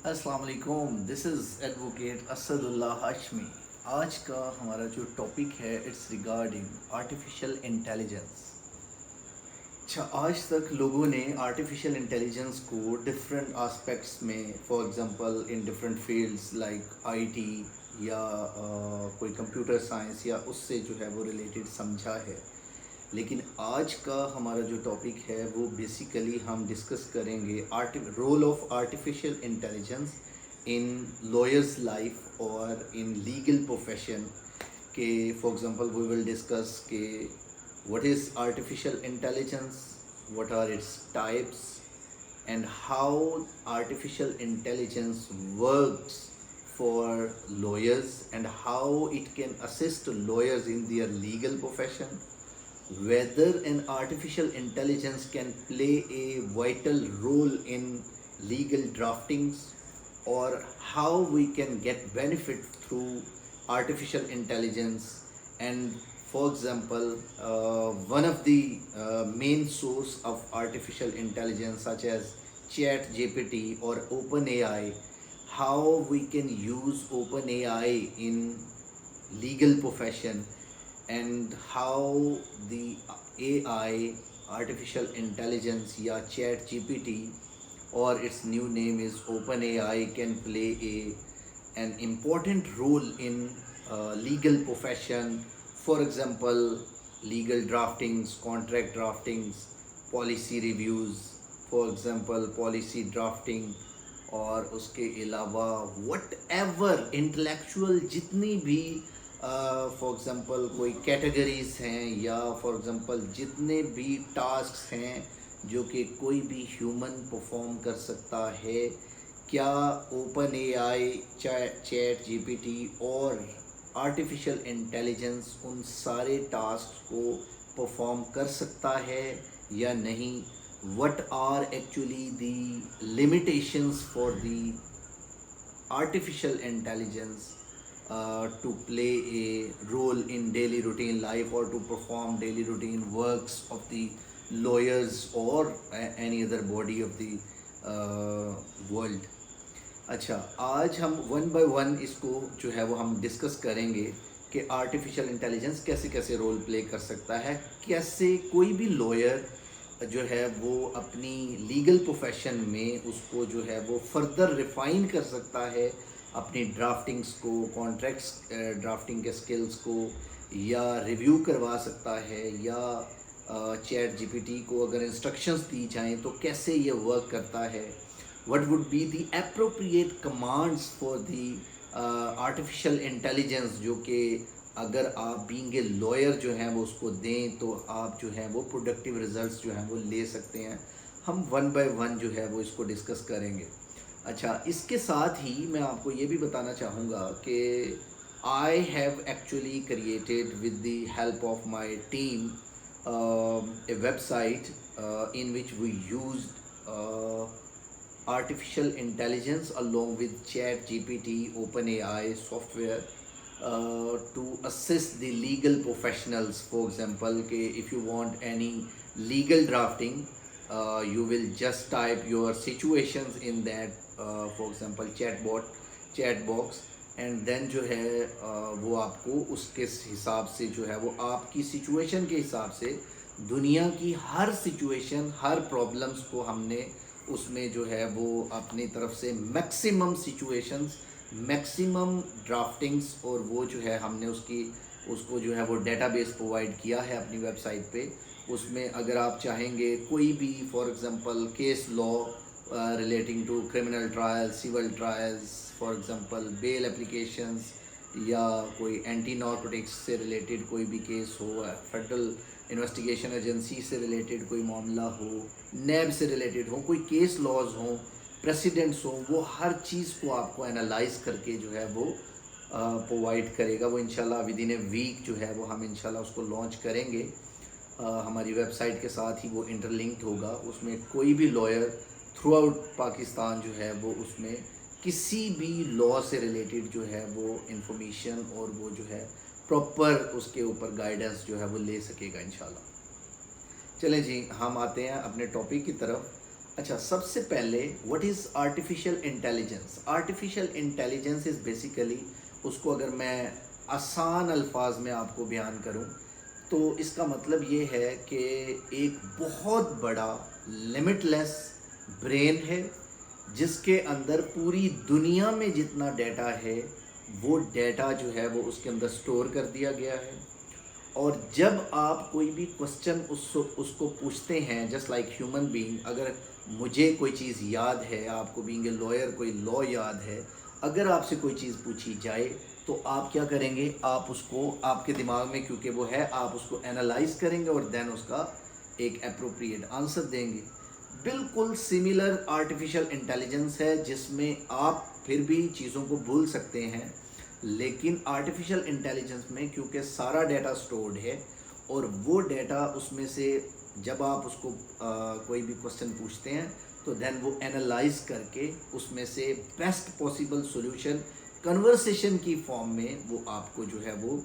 السلام علیکم، دس از ایڈوکیٹ اسد اللہ ہاشمی۔ آج کا ہمارا جو ٹاپک ہے اٹس ریگارڈنگ آرٹیفیشل انٹیلیجنس۔ اچھا، آج تک لوگوں نے آرٹیفیشل انٹیلیجنس کو ڈفرینٹ آسپیکٹس میں، for example in different fields like I T یا کوئی کمپیوٹر سائنس یا اس سے جو ہے وہ ریلیٹڈ سمجھا ہے۔ لیکن آج کا ہمارا جو ٹاپک ہے وہ بیسیکلی ہم ڈسکس کریں گے role of artificial intelligence in lawyers life اور ان لیگل پروفیشن، کہ for example we will discuss کہ what is artificial intelligence, what are its types, and how artificial intelligence works for lawyers and how it can assist lawyers in their legal profession, whether an artificial intelligence can play a vital role in legal draftings, or how we can get benefit through artificial intelligence. And for example, one of the main source of artificial intelligence such as chat gpt or openai, how we can use openai in legal profession, and how the AI, artificial intelligence या chat GPT, or its new name is OpenAI, can play an important role in legal profession. For example, legal draftings, contract draftings, policy reviews, for example policy drafting، اور اس کے علاوہ what ever intellectual جتنی بھی for example کوئی categories ہیں یا for example جتنے بھی ٹاسکس ہیں جو کہ کوئی بھی ہیومن پرفارم کر سکتا ہے، کیا open A I, chat G P T اور آرٹیفیشل انٹیلیجنس ان سارے ٹاسک کو پرفارم کر سکتا ہے یا نہیں؟ what are actually the limitations for the artificial intelligence to play a role in daily routine life or to perform daily routine works of the lawyers or any other body of the world. اچھا، آج ہم one by one اس کو جو ہے وہ ہم discuss کریں گے کہ آرٹیفیشل انٹیلیجنس کیسے کیسے رول پلے کر سکتا ہے، کیسے کوئی بھی لائر جو ہے وہ اپنی لیگل پروفیشن میں اس کو جو ہے وہ فردر ریفائن کر سکتا ہے، اپنی ڈرافٹنگس کو، کانٹریکٹس ڈرافٹنگ کے سکلز کو یا ریویو کروا سکتا ہے، یا چیٹ جی پی ٹی کو اگر انسٹرکشنز دی جائیں تو کیسے یہ ورک کرتا ہے، what would be the appropriate commands for the artificial intelligence، جو کہ اگر آپ بینگ اے لائر جو ہیں وہ اس کو دیں تو آپ جو ہیں وہ پروڈکٹیو ریزلٹس جو ہیں وہ لے سکتے ہیں۔ ہم ون بائی ون جو ہے وہ اس کو ڈسکس کریں گے۔ اچھا، اس کے ساتھ ہی میں آپ کو یہ بھی بتانا چاہوں گا کہ I have actually created with the help of my team a website in which we used artificial intelligence along with chat gpt, openai software to assist the legal professionals. For example, if you want any legal drafting, you will just type your situations in that for example chat box، and then جو ہے وہ آپ کو اس کے حساب سے جو ہے وہ آپ کی سچویشن کے حساب سے دنیا کی ہر سچویشن، ہر پرابلمس کو ہم نے اس میں جو ہے وہ اپنی طرف سے میکسیمم سچویشنز، میکسیمم ڈرافٹنگس، اور وہ جو ہے ہم نے اس کو جو ہے وہ ڈیٹا بیس پرووائڈ کیا ہے اپنی ویب سائٹ پہ۔ اس میں اگر آپ چاہیں گے کوئی بھی for example case law relating to criminal trial, civil trials, for example bail applications, یا کوئی اینٹی نارکوٹکس سے ریلیٹڈ کوئی بھی کیس ہو، فیڈرل انویسٹیگیشن ایجنسی سے ریلیٹڈ کوئی معاملہ ہو، نیب سے ریلیٹڈ ہو، کوئی کیس لاز ہوں، پریسیڈنٹس ہوں، وہ ہر چیز کو آپ کو انالائز کر کے جو ہے وہ پرووائڈ کرے گا۔ وہ انشاءاللہ ودن اے ویک جو ہے وہ ہم انشاءاللہ اس کو لانچ کریں گے۔ ہماری ویب سائٹ کے ساتھ ہی وہ انٹر لنکڈ ہوگا۔ اس میں کوئی بھی لائر تھرو آؤٹ پاکستان جو ہے وہ اس میں کسی بھی لا سے ریلیٹڈ جو ہے وہ انفارمیشن اور وہ جو ہے پراپر اس کے اوپر گائیڈنس جو ہے وہ لے سکے گا انشاءاللہ۔ چلیں جی، ہم آتے ہیں اپنے ٹاپک کی طرف۔ अच्छा, सबसे पहले what is artificial intelligence? Artificial intelligence is basically, उसको अगर मैं आसान अल्फाज में आपको बयान करूं तो इसका मतलब ये है कि एक बहुत बड़ा लिमिटलेस ब्रेन है जिसके अंदर पूरी दुनिया में जितना डाटा है वो डाटा जो है वो उसके अंदर स्टोर कर दिया गया है। और जब आप कोई भी क्वेश्चन उसको पूछते हैं, जस्ट लाइक ह्यूमन बीइंग, अगर मुझे कोई चीज़ याद है, आपको बीइंग ए लॉयर कोई लॉ याद है, अगर आपसे कोई चीज़ पूछी जाए तो आप क्या करेंगे, आप उसको आपके दिमाग में क्योंकि वो है, आप उसको एनालाइज करेंगे और देन उसका एक अप्रोप्रिएट आंसर देंगे। बिल्कुल सिमिलर आर्टिफिशियल इंटेलिजेंस है जिसमें आप फिर भी चीज़ों को भूल सकते हैं, लेकिन आर्टिफिशियल इंटेलिजेंस में क्योंकि सारा डाटा स्टोर्ड है और वो डाटा उसमें से जब आप उसको कोई भी क्वेश्चन पूछते हैं तो देन वो एनालाइज करके उसमें से बेस्ट पॉसिबल सॉल्यूशन कन्वर्सेशन की फॉर्म में वो आपको जो है वो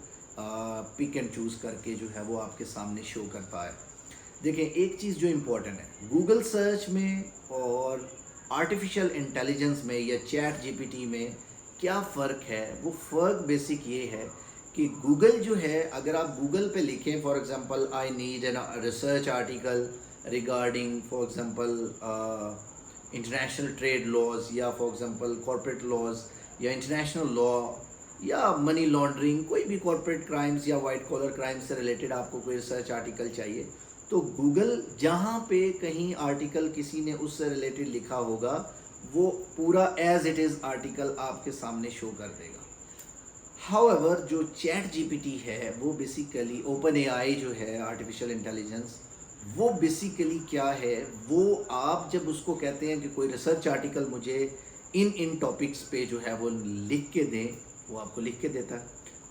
पिक एंड चूज़ करके जो है वो आपके सामने शो करता है। देखें, एक चीज़ जो इम्पोर्टेंट है गूगल सर्च में और आर्टिफिशियल इंटेलिजेंस में या चैट जीपीटी में क्या फ़र्क है, वो फ़र्क बेसिक ये है कि गूगल जो है, अगर आप गूगल पे लिखें for example I need an research article regarding for example international trade laws या फॉर एग्जांपल कॉर्पोरेट लॉज या इंटरनेशनल लॉ या मनी लॉन्ड्रिंग, कोई भी कॉर्पोरेट क्राइम्स या वाइट कॉलर क्राइम्स से रिलेटेड आपको कोई रिसर्च आर्टिकल चाहिए, तो गूगल जहाँ पे कहीं आर्टिकल किसी ने उससे रिलेटेड लिखा होगा वो पूरा एज इट इज़ आर्टिकल आपके सामने शो कर देगा। हाउएवर जो चैट जीपीटी है वो बेसिकली ओपन एआई जो है आर्टिफिशियल इंटेलिजेंस, वो बेसिकली क्या है, वो आप जब उसको कहते हैं कि कोई रिसर्च आर्टिकल मुझे इन टॉपिक्स पे जो है वो लिख के दें, वो आपको लिख के देता है।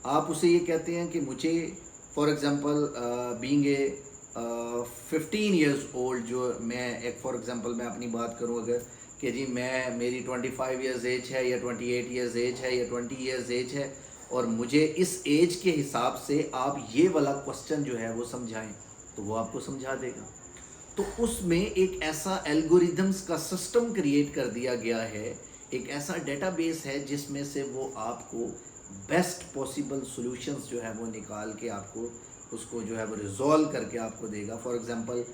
आप उसे ये कहते हैं कि मुझे for example being a 15 years old, जो मैं एक फॉर एग्जांपल मैं अपनी बात करूं अगर कि जी मेरी 25 ईयर्स एज है या 28 ईयर्स एज है या 20 ईयर्स एज है और मुझे इस एज के हिसाब से आप ये वाला क्वेश्चन जो है वो समझाएं, तो वो आपको समझा देगा। तो उसमें एक ऐसा एल्गोरिदम्स का सिस्टम क्रिएट कर दिया गया है, एक ऐसा डेटाबेस है जिसमें से वो आपको बेस्ट पॉसिबल सॉल्यूशंस जो है वो निकाल के आपको उसको जो है वो रिजॉल्व करके आपको देगा। फॉर एग्जांपल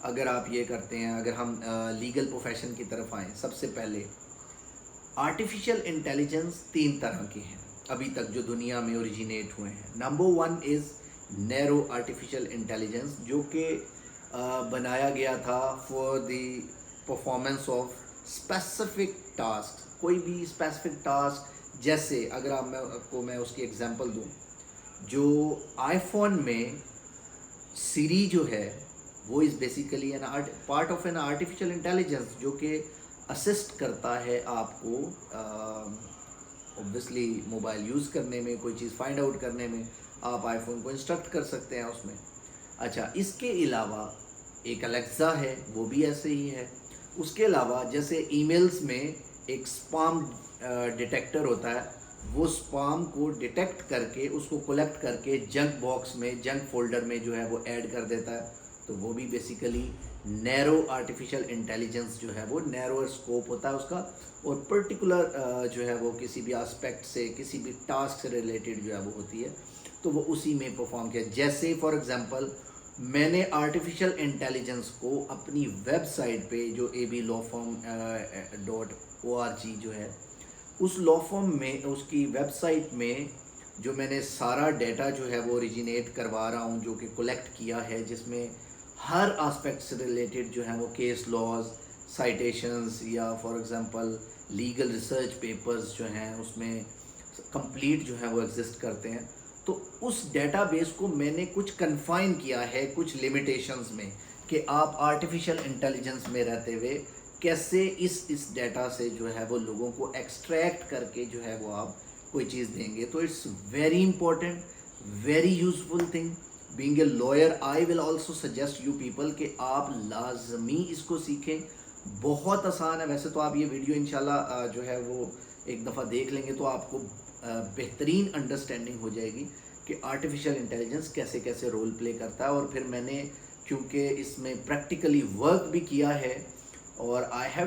अगर आप ये करते हैं, अगर हम लीगल प्रोफेशन की तरफ आएँ, सबसे पहले आर्टिफिशियल इंटेलिजेंस 3 तरह के हैं अभी तक जो दुनिया में ओरिजिनेट हुए हैं। Number 1 is narrow artificial intelligence, जो कि बनाया गया था for the performance of specific task. कोई भी स्पेसिफिक टास्क, जैसे अगर मैं उसकी एग्जांपल दूं, जो आईफोन में सीरी जो है वो is basically an part of an artificial intelligence जो कि असिस्ट करता है आपको ऑब्वियसली मोबाइल यूज़ करने में, कोई चीज़ फाइंड आउट करने में। आप आईफोन को इंस्ट्रक्ट कर सकते हैं उसमें। अच्छा, इसके अलावा एक अलेक्सा है, वो भी ऐसे ही है। उसके अलावा जैसे ईमेल्स में एक स्पैम डिटेक्टर होता है, वो स्पैम को डिटेक्ट करके उसको कलेक्ट करके जंक बॉक्स में, जंक फोल्डर में जो है वो ऐड कर देता है। तो वो भी बेसिकली नैरो आर्टिफिशियल इंटेलिजेंस जो है वो नैरो स्कोप होता है उसका, और पर्टिकुलर जो है वो किसी भी एस्पेक्ट से, किसी भी टास्क से रिलेटेड जो है वो होती है, तो वो उसी में परफॉर्म किया। जैसे फॉर एग्जांपल मैंने आर्टिफिशियल इंटेलिजेंस को अपनी वेबसाइट पे जो ablawfirm.org जो है, उस लॉ फर्म में, उसकी वेबसाइट में जो मैंने सारा डाटा जो है वो ओरिजिनेट करवा रहा हूँ, जो कि कलेक्ट किया है, जिसमें हर एस्पेक्ट से रिलेटेड जो है वो केस लॉज, साइटेशंस या for example legal research papers जो हैं उसमें कंप्लीट जो है वो एग्जिस्ट करते हैं। तो उस डेटाबेस को मैंने कुछ कन्फाइन किया है कुछ लिमिटेशंस में, कि आप आर्टिफिशियल इंटेलिजेंस में रहते हुए कैसे इस डाटा से जो है वो लोगों को एक्सट्रैक्ट करके जो है वो आप कोई चीज़ देंगे। तो it's very important, very useful thing. Being a lawyer I will also suggest you people कि आप लाजमी इसको सीखें। बहुत आसान है। वैसे तो आप ये वीडियो इंशाल्लाह जो है वो एक दफ़ा देख लेंगे तो आपको बेहतरीन अंडरस्टैंडिंग हो जाएगी कि आर्टिफिशियल इंटेलिजेंस कैसे कैसे रोल प्ले करता है। और फिर मैंने क्योंकि इसमें प्रैक्टिकली वर्क भी किया है اور آئی ہیو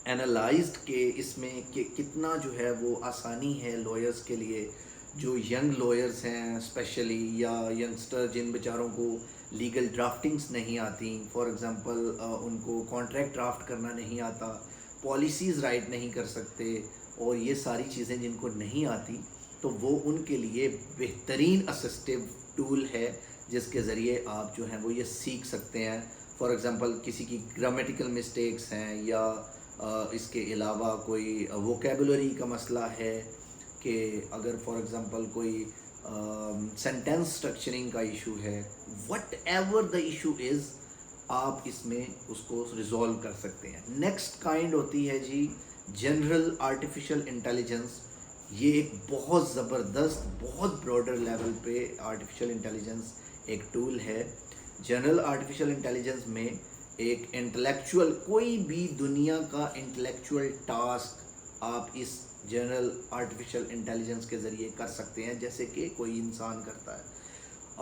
اینالائزڈ کہ اس میں کہ کتنا جو ہے وہ آسانی ہے لائرس کے لیے، جو ینگ لائرس ہیں اسپیشلی، یا ینگسٹر جن بیچاروں کو لیگل ڈرافٹنگس نہیں آتی، فار ایگزامپل ان کو کانٹریکٹ ڈرافٹ کرنا نہیں آتا، پالیسیز رائٹ نہیں کر سکتے، اور یہ ساری چیزیں جن کو نہیں آتی، تو وہ ان کے لیے بہترین اسسٹیو ٹول ہے جس کے ذریعے آپ جو ہیں وہ یہ سیکھ سکتے ہیں. فار ایگزامپل کسی کی گرامیٹیکل مسٹیکس ہیں، یا اس کے علاوہ کوئی ووکیبولری کا مسئلہ ہے، کہ اگر فار ایگزامپل کوئی سینٹینس اسٹرکچرنگ کا ایشو ہے، what ever the issue is, آپ اس میں اس کو ریزالو کر سکتے ہیں. نیکسٹ کائنڈ ہوتی ہے جی جنرل آرٹیفیشل انٹیلیجنس. یہ ایک بہت زبردست، بہت براڈر لیول پہ آرٹیفیشل انٹیلیجنس ایک ٹول ہے. جنرل آرٹیفیشل انٹیلیجنس میں ایک انٹلیکچوئل، کوئی بھی دنیا کا انٹلیکچوئل ٹاسک آپ اس جنرل آرٹیفیشل انٹیلیجنس کے ذریعے کر سکتے ہیں، جیسے کہ کوئی انسان کرتا ہے.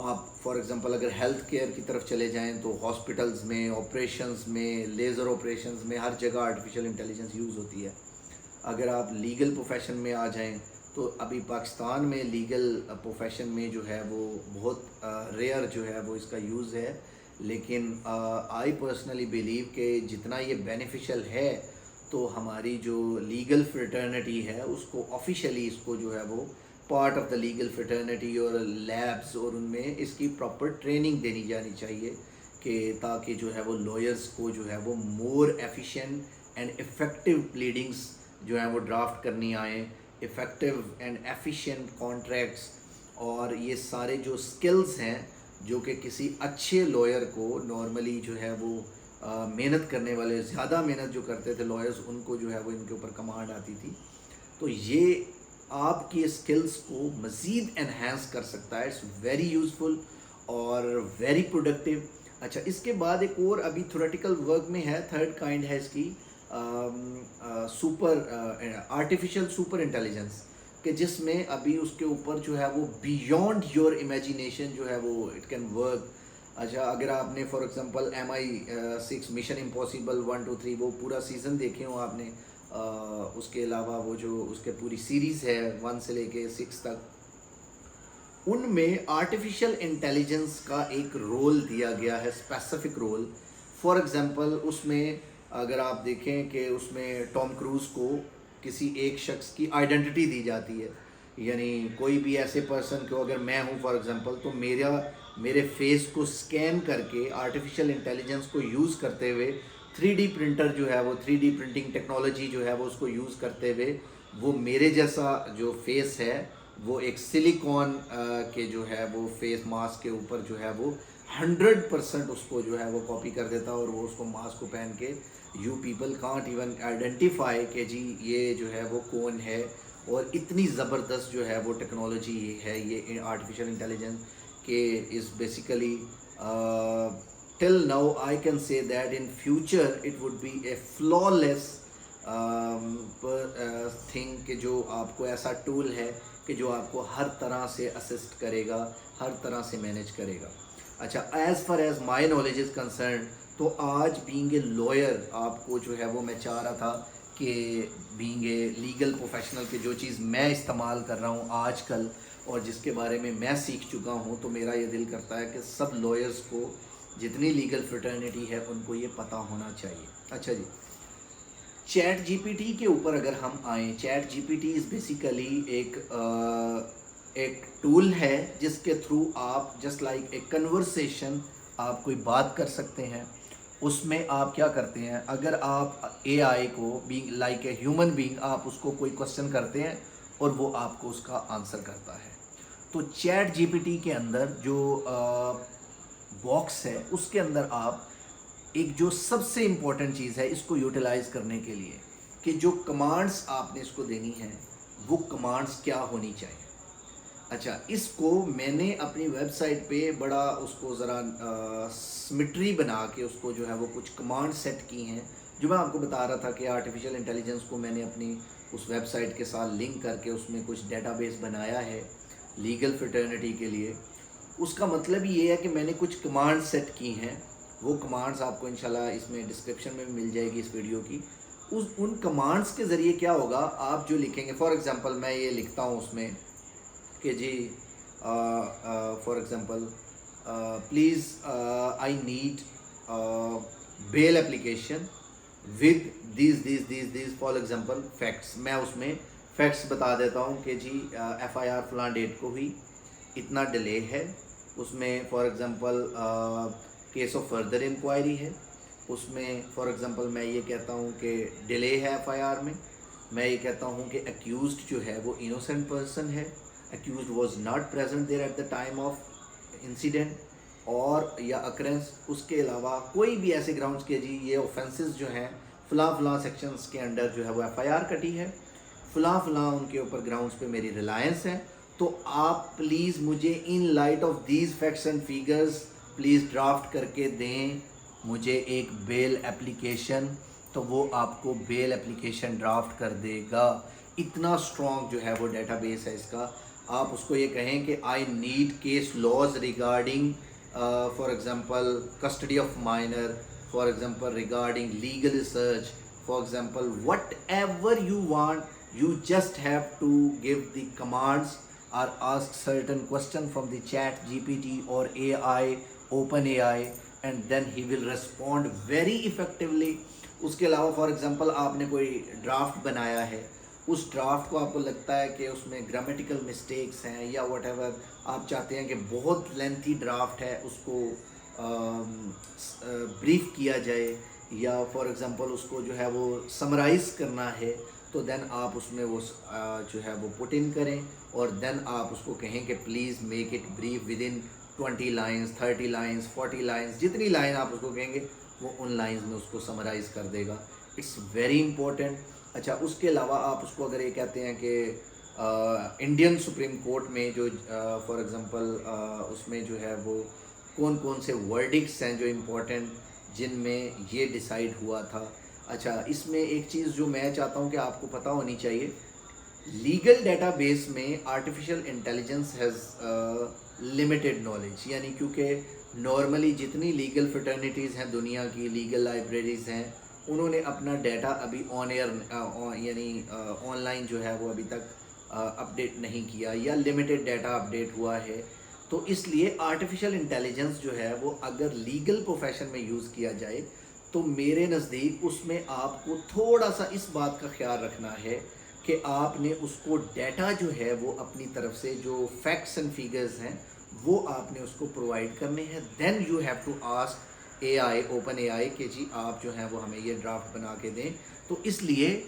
آپ فار ایگزامپل اگر ہیلتھ کیئر کی طرف چلے جائیں تو ہاسپٹلز میں، آپریشنز میں، لیزر آپریشنز میں، ہر جگہ آرٹیفیشل انٹیلیجنس یوز ہوتی ہے. اگر آپ لیگل پروفیشن میں آ جائیں تو ابھی پاکستان میں لیگل پروفیشن میں جو ہے وہ بہت ریئر جو ہے وہ اس کا یوز ہے، لیکن آئی پرسنلی بیلیو کہ جتنا یہ بینیفیشل ہے، تو ہماری جو لیگل فریٹرنٹی ہے اس کو آفیشیلی اس کو جو ہے وہ part of the legal fraternity اور لیبس اور ان میں اس کی پراپر ٹریننگ دینی جانی چاہیے، کہ تاکہ جو ہے وہ لائرس کو جو ہے وہ مور ایفیشینٹ اینڈ افیکٹو پلیڈنگس جو ہیں وہ ڈرافٹ کرنی آئیں، افیکٹو اینڈ ایفیشینٹ کانٹریکٹس، اور یہ سارے جو سکلز ہیں جو کہ کسی اچھے لائر کو نارملی جو ہے وہ محنت کرنے والے، زیادہ محنت جو کرتے تھے لائرز، ان کو جو ہے وہ ان کے اوپر کمانڈ آتی تھی. تو یہ آپ کی اسکلز کو مزید انہینس کر سکتا ہے. اٹس ویری یوزفل اور ویری پروڈکٹیو. اچھا، اس کے بعد ایک اور ابھی تھیوریٹیکل ورک میں ہے، تھرڈ کائنڈ ہے اس کی سپر آرٹیفیشل سپر انٹیلیجنس، کہ جس میں ابھی اس کے اوپر جو ہے وہ بیونڈ یور امیجینیشن جو ہے وہ اٹ کین ورک. اچھا، اگر آپ نے for example MI6 mission impossible 1 2 3 وہ پورا سیزن دیکھے ہوں آپ نے، اس کے علاوہ وہ جو اس کے پوری سیریز ہے 1 سے لے کے 6 تک، ان میں آرٹیفیشل انٹیلیجنس کا ایک رول دیا گیا ہے، اسپیسیفک رول. فار ایگزامپل اس میں اگر آپ دیکھیں کہ اس میں ٹام کروز کو کسی ایک شخص کی آئیڈینٹی دی جاتی ہے، یعنی کوئی بھی ایسے پرسن کو، اگر میں ہوں فار ایگزامپل، تو میرے فیس کو سکین کر کے آرٹیفیشل انٹیلیجنس کو یوز کرتے ہوئے 3D پرنٹر جو ہے وہ 3D پرنٹنگ ٹیکنالوجی جو ہے وہ اس کو یوز کرتے ہوئے وہ میرے جیسا جو فیس ہے وہ ایک سلیکون کے جو ہے وہ فیس ماسک کے اوپر جو ہے وہ 100% اس کو جو ہے وہ کاپی کر دیتا، اور وہ اس کو ماسک کو پہن کے you people can't even identify کہ جی یہ جو ہے وہ کون ہے. اور اتنی زبردست جو ہے وہ ٹیکنالوجی ہے یہ آرٹیفیشل انٹیلیجنس، کہ is basically till now I can say that in future it would be a flawless thing، کہ جو آپ کو ایسا ٹول ہے کہ جو آپ کو ہر طرح سے اسسٹ کرے گا، ہر طرح سے مینیج کرے گا. اچھا، as far as my knowledge is concerned, تو آج بینگ اے لائر آپ کو جو ہے وہ میں چاہ رہا تھا کہ بینگ اے لیگل پروفیشنل کہ جو چیز میں استعمال کر رہا ہوں آج کل اور جس کے بارے میں سیکھ چکا ہوں، تو میرا یہ دل کرتا ہے کہ سب لائرز کو، جتنی لیگل فریٹرنیٹی ہے، ان کو یہ پتہ ہونا چاہیے. اچھا جی، چیٹ جی پی ٹی کے اوپر اگر ہم آئیں، chat G P T is basically ایک ٹول ہے جس کے تھرو آپ جسٹ لائک اے کنورسیشن آپ کوئی بات کر سکتے ہیں. اس میں آپ کیا کرتے ہیں، اگر آپ اے آئی کو being like a human being آپ اس کو کوئی کوشچن کرتے ہیں اور وہ آپ کو اس کا آنسر کرتا ہے، تو چیٹ جی پی ٹی کے اندر جو باکس ہے اس کے اندر آپ ایک جو سب سے امپورٹنٹ چیز ہے اس کو یوٹیلائز کرنے کے لیے، کہ جو کمانڈس آپ نے اس کو دینی ہیں وہ کمانڈس کیا ہونی چاہیے. اچھا، اس کو میں نے اپنی ویب سائٹ پہ بڑا اس کو ذرا سمیٹری بنا کے اس کو جو ہے وہ کچھ کمانڈ سیٹ کی ہیں، جو میں آپ کو بتا رہا تھا کہ آرٹیفیشل انٹیلیجنس کو میں نے اپنی اس ویب سائٹ کے ساتھ لنک کر کے اس میں کچھ ڈیٹا بیس بنایا ہے لیگل فریٹرنیٹی کے لیے. اس کا مطلب یہ ہے کہ میں نے کچھ کمانڈ سیٹ کی ہیں وہ کمانڈز آپ کو انشاءاللہ اس میں ڈسکرپشن میں بھی مل جائے گی اس ویڈیو کی. ان کمانڈز کے ذریعے کیا ہوگا, آپ جو لکھیں گے, فار ایگزامپل میں یہ لکھتا ہوں اس میں کہ جی for example please I need bail application with these for example facts. میں اس میں فیکٹس بتا دیتا ہوں کہ جی ایف آئی آر فلاں ڈیٹ کو ہوئی, اتنا ڈیلے ہے اس میں, for example case of further inquiry ہے اس میں, فار ایگزامپل میں یہ کہتا ہوں کہ ڈیلے ہے ایف آئی آر میں یہ کہتا ہوں کہ ایکیوزڈ جو ہے وہ انوسینٹ پرسن ہے, accused was not present there at the time of incident اور یا اکرنس. اس کے علاوہ کوئی بھی ایسے گراؤنڈس کے جی یہ اوفینسز جو ہیں فلاں سیکشنز کے انڈر جو ہے وہ ایف آئی آر کٹی ہے, فلاں ان کے اوپر گراؤنڈس پہ میری ریلائنس ہے, تو آپ پلیز مجھے in light of these facts and figures please draft کر کے دیں مجھے ایک بیل اپلیکیشن. تو وہ آپ کو بیل اپلیکیشن ڈرافٹ کر دے گا. اتنا اسٹرانگ جو ہے وہ ڈیٹا بیس ہے اس کا. آپ اس کو یہ کہیں کہ I need case laws regarding for example custody of minor, for example regarding legal research, for example what ever you want, you just have to give the commands or ask certain question from the chat GPT or AI, OpenAI, and then he will respond very effectively. اس کے علاوہ for example آپ نے کوئی draft بنایا ہے, اس draft کو آپ کو لگتا ہے کہ اس میں گرامیٹیکل مسٹیکس ہیں یا واٹ ایور, آپ چاہتے ہیں کہ بہت لینتھی ڈرافٹ ہے اس کو بریف کیا جائے, یا فار ایگزامپل اس کو جو ہے وہ سمرائز کرنا ہے, تو دین آپ اس میں وہ جو ہے وہ پٹ ان کریں اور دین آپ اس کو کہیں کہ please make it brief with in 20 lines, 30 lines, 40 lines, جتنی لائن آپ اس کو کہیں گے وہ ان لائنز میں اس کو سمرائز کر دے گا. It's very important. اچھا اس کے علاوہ آپ اس کو اگر یہ کہتے ہیں کہ انڈین سپریم کورٹ میں جو فار ایگزامپل اس میں جو ہے وہ کون سے ورڈکٹس ہیں جو امپورٹنٹ جن میں یہ ڈیسائیڈ ہوا تھا. اچھا اس میں ایک چیز جو میں چاہتا ہوں کہ آپ کو پتہ ہونی چاہیے, لیگل ڈیٹا بیس میں artificial intelligence has limited knowledge, یعنی کیونکہ نارملی جتنی لیگل فریٹرنیٹیز ہیں دنیا کی, لیگل لائبریریز ہیں, انہوں نے اپنا ڈیٹا ابھی آن ایئر یعنی آن لائن جو ہے وہ ابھی تک اپڈیٹ نہیں کیا یا لمیٹڈ ڈیٹا اپڈیٹ ہوا ہے. تو اس لیے آرٹیفیشیل انٹیلیجنس جو ہے وہ اگر لیگل پروفیشن میں یوز کیا جائے تو میرے نزدیک اس میں آپ کو تھوڑا سا اس بات کا خیال رکھنا ہے کہ آپ نے اس کو ڈیٹا جو ہے وہ اپنی طرف سے جو فیکٹس اینڈ فیگرز ہیں وہ آپ نے اس کو پرووائڈ کرنے ہیں. Then you have to ask A I, open A I, کہ جی آپ جو ہیں وہ ہمیں یہ ڈرافٹ بنا کے دیں. تو اس لیے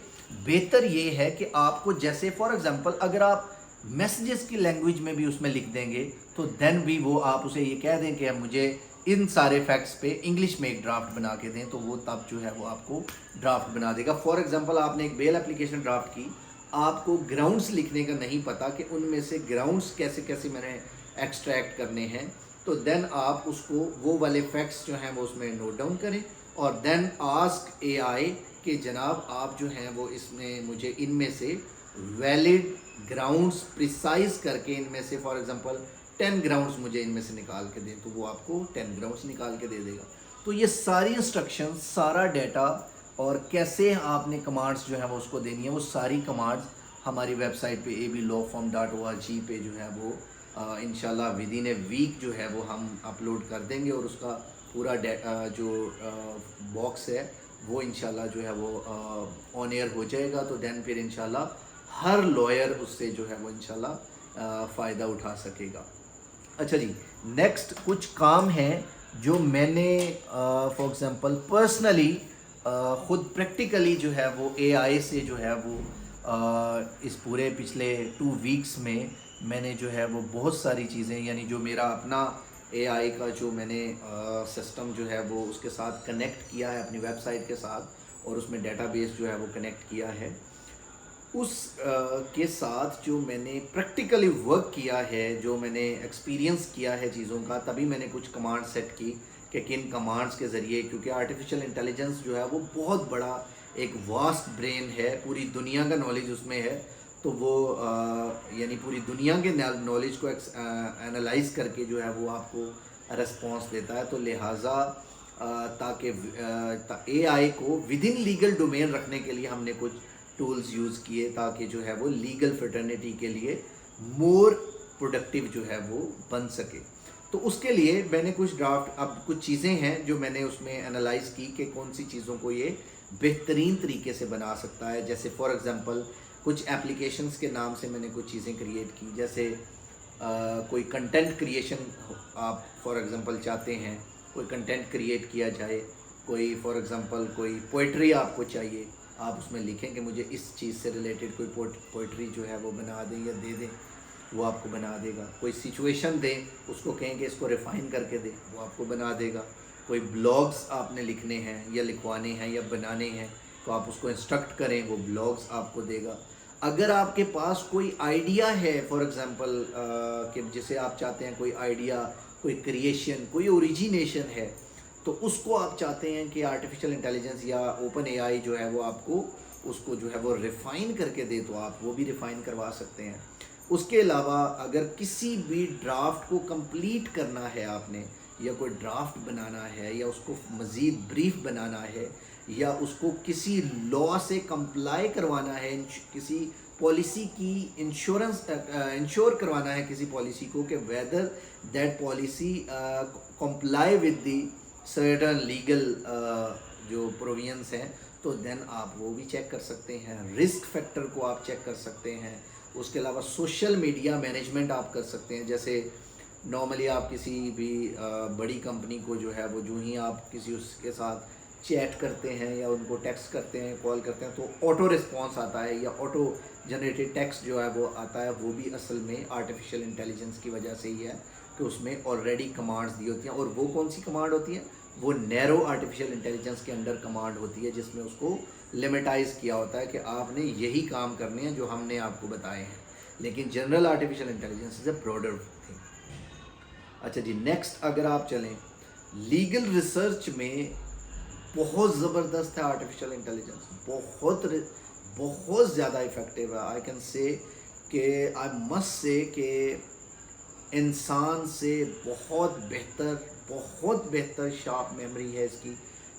بہتر یہ ہے کہ آپ کو جیسے فار ایگزامپل اگر آپ میسیجز کی لینگویج میں بھی اس میں لکھ دیں گے تو دین بھی وہ آپ اسے یہ کہہ دیں کہ مجھے ان سارے فیکٹس پہ انگلش میں ایک ڈرافٹ بنا کے دیں, تو وہ تب جو ہے وہ آپ کو ڈرافٹ بنا دے گا. فار ایگزامپل آپ نے ایک بیل اپلیکیشن ڈرافٹ کی, آپ کو گراؤنڈس لکھنے کا نہیں پتہ کہ ان میں سے گراؤنڈس کیسے میں نے ایکسٹریکٹ کرنے ہیں, تو دین آپ اس کو وہ والے فیکٹس جو ہیں وہ اس میں نوٹ ڈاؤن کریں اور دین آسک اے آئی کہ جناب آپ جو ہیں وہ اس میں مجھے ان میں سے ویلڈ گراؤنڈس پریسائز کر کے ان میں سے فار ایگزامپل 10 گراؤنڈس مجھے ان میں سے نکال کے دیں, تو وہ آپ کو 10 گراؤنڈس نکال کے دے دے گا. تو یہ ساری انسٹرکشن, سارا ڈیٹا اور کیسے آپ نے کمانڈس جو ہے وہ اس کو دینی ہے, وہ ساری کمانڈس ہماری ویب سائٹ پہ ablawform.org پہ جو ہے وہ انشاءاللہ ود ان اے ویک جو ہے وہ ہم اپلوڈ کر دیں گے, اور اس کا پورا ڈیٹا جو باکس ہے وہ انشاءاللہ جو ہے وہ آن ایئر ہو جائے گا. تو دین پھر انشاءاللہ ہر لائر اس سے جو ہے وہ انشاءاللہ فائدہ اٹھا سکے گا. اچھا جی, نیکسٹ کچھ کام ہیں جو میں نے فار ایگزامپل پرسنلی خود پریکٹیکلی جو ہے وہ اے آئی سے جو ہے وہ اس پورے پچھلے 2 ویکس میں نے جو ہے وہ بہت ساری چیزیں, یعنی جو میرا اپنا اے آئی کا جو میں نے سسٹم جو ہے وہ اس کے ساتھ کنیکٹ کیا ہے اپنی ویب سائٹ کے ساتھ, اور اس میں ڈیٹا بیس جو ہے وہ کنیکٹ کیا ہے, اس کے ساتھ جو میں نے پریکٹیکلی ورک کیا ہے, جو میں نے ایکسپیرینس کیا ہے چیزوں کا, تبھی میں نے کچھ کمانڈ سیٹ کی کہ کن کمانڈس کے ذریعے, کیونکہ آرٹیفیشیل انٹیلیجنس جو ہے وہ بہت بڑا ایک واسٹ برین ہے, پوری دنیا کا نالج اس میں ہے, تو وہ یعنی پوری دنیا کے نالج کو انالائز کر کے جو ہے وہ آپ کو رسپانس دیتا ہے. تو لہٰذا ताकि AI को विद इन लीगल डोमेन रखने के लिए हमने कुछ टूल्स यूज़ किए ताकि जो है वो लीगल फ्रेटर्निटी के लिए मोर प्रोडक्टिव जो है वो बन सके। तो उसके लिए मैंने कुछ ड्राफ्ट, अब कुछ चीज़ें हैं जो मैंने उसमें एनालाइज की कि कौन सी चीज़ों को ये बेहतरीन तरीके से बना सकता है। जैसे फॉर एग्जांपल कुछ एप्लीकेशंस के नाम से मैंने कुछ चीज़ें क्रिएट की, जैसे कोई कंटेंट क्रिएशन आप फॉर एग्जांपल चाहते हैं, कोई कंटेंट क्रिएट किया जाए, कोई फॉर एग्जांपल कोई पोइट्री आपको चाहिए, आप उसमें लिखें कि मुझे इस चीज़ से रिलेटेड कोई पोइट्री जो है वो बना दें या दे दें, वो आपको बना देगा। कोई सिचुएशन दें, उसको कहें कि इसको रिफ़ाइन करके दें, वो आपको बना देगा। कोई ब्लॉग्स आपने लिखने हैं या लिखवाने हैं या बनाने हैं तो आप उसको इंस्ट्रक्ट करें, वो ब्लॉग्स आपको देगा। अगर आपके पास कोई आइडिया है फॉर एग्जांपल कि जिसे आप चाहते हैं, कोई आइडिया, कोई क्रिएशन, कोई ओरिजिनेशन है, तो उसको आप चाहते हैं कि आर्टिफिशियल इंटेलिजेंस या ओपन AI जो है वो आपको उसको जो है वो रिफ़ाइन करके दे, तो आप वो भी रिफ़ाइन करवा सकते हैं। उसके अलावा अगर किसी भी ड्राफ्ट को कंप्लीट करना है आपने, या कोई ड्राफ्ट बनाना है, या उसको मज़ीद ब्रीफ बनाना है, या उसको किसी लॉ से कंप्लाई करवाना है, किसी पॉलिसी की इंश्योर करवाना है किसी पॉलिसी को कि whether that policy comply with the certain legal जो प्रोविजंस हैं, तो देन आप वो भी चेक कर सकते हैं। रिस्क फैक्टर को आप चेक कर सकते हैं। उसके अलावा सोशल मीडिया मैनेजमेंट आप कर सकते हैं। जैसे नॉर्मली आप किसी भी बड़ी कंपनी को जो है वो जो ही आप किसी उसके साथ चैट करते हैं या उनको टेक्स्ट करते हैं, कॉल करते हैं, तो ऑटो रिस्पॉन्स आता है या ऑटो जनरेटेड टेक्स्ट जो है वो आता है, वो भी असल में आर्टिफिशियल इंटेलिजेंस की वजह से ही है कि उसमें ऑलरेडी कमांड्स दी होती हैं। और वो कौन सी कमांड होती हैं? वो नैरो आर्टिफिशियल इंटेलिजेंस के अंडर कमांड होती है, जिसमें उसको लिमिटाइज किया होता है कि आपने यही काम करने हैं जो हमने आपको बताए हैं। लेकिन general artificial intelligence is a broader thing. अच्छा जी, नेक्स्ट अगर आप चलें, लीगल रिसर्च में बहुत ज़बरदस्त है आर्टिफिशियल इंटेलिजेंस, बहुत ज़्यादा इफ़ेक्टिव है। आई कैन से कि आई मस्ट से कि इंसान से बहुत बेहतर शार्प मेमोरी है इसकी,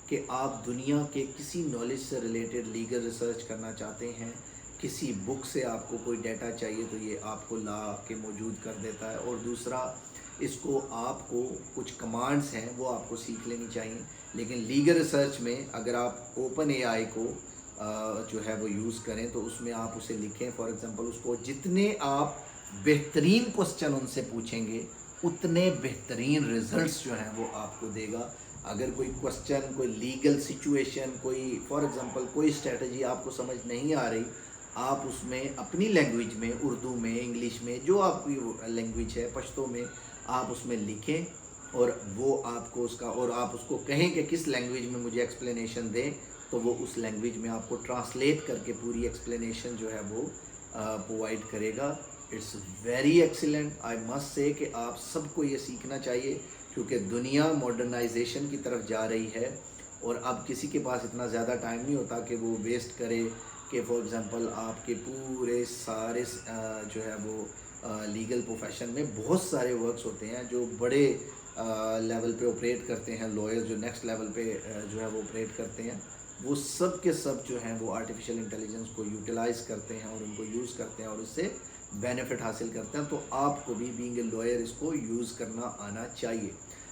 कि आप दुनिया के किसी नॉलेज से रिलेटेड लीगल रिसर्च करना चाहते हैं, किसी बुक से आपको कोई डाटा चाहिए तो ये आपको ला के मौजूद कर देता है। और दूसरा, इसको आपको कुछ कमांड्स हैं वो आपको सीख लेनी चाहिए। लेकिन लीगल रिसर्च में अगर आप ओपन AI को जो है वो यूज़ करें तो उसमें आप उसे लिखें, फॉर एग्जांपल उसको जितने आप बेहतरीन क्वेश्चन उनसे पूछेंगे उतने बेहतरीन रिजल्ट्स जो हैं वो आपको देगा। अगर कोई क्वेश्चन, कोई लीगल सिचुएशन, कोई फॉर एग्जांपल कोई स्ट्रेटजी आपको समझ नहीं आ रही, आप उसमें अपनी लैंग्वेज में, उर्दू में, इंग्लिश में, जो आपकी लैंग्वेज है, पश्तो में, आप उसमें लिखें और वो आपको उसका, और आप उसको कहें कि किस लैंग्वेज में मुझे एक्सप्लेनेशन दें, तो वो उस लैंग्वेज में आपको ट्रांसलेट करके पूरी एक्सप्लेनेशन जो है वो प्रोवाइड करेगा। It's very excellent. I must say कि आप सबको ये सीखना चाहिए, क्योंकि दुनिया मॉडर्नाइजेशन की तरफ जा रही है और अब किसी के पास इतना ज़्यादा टाइम नहीं होता कि वो वेस्ट करे कि फॉर एग्जांपल आपके पूरे सारे जो है वो लीगल प्रोफेशन में बहुत सारे वर्क्स होते हैं जो बड़े लेवल पे ऑपरेट करते हैं, लॉयर जो नेक्स्ट लेवल पे जो है वो ऑपरेट करते हैं, वो सब के सब जो हैं वो आर्टिफिशियल इंटेलिजेंस को यूटिलाइज़ करते हैं और उनको यूज़ करते हैं और उससे बेनिफिट हासिल करते हैं। तो आपको भी बीइंग ए लॉयर इसको यूज़ करना आना चाहिए।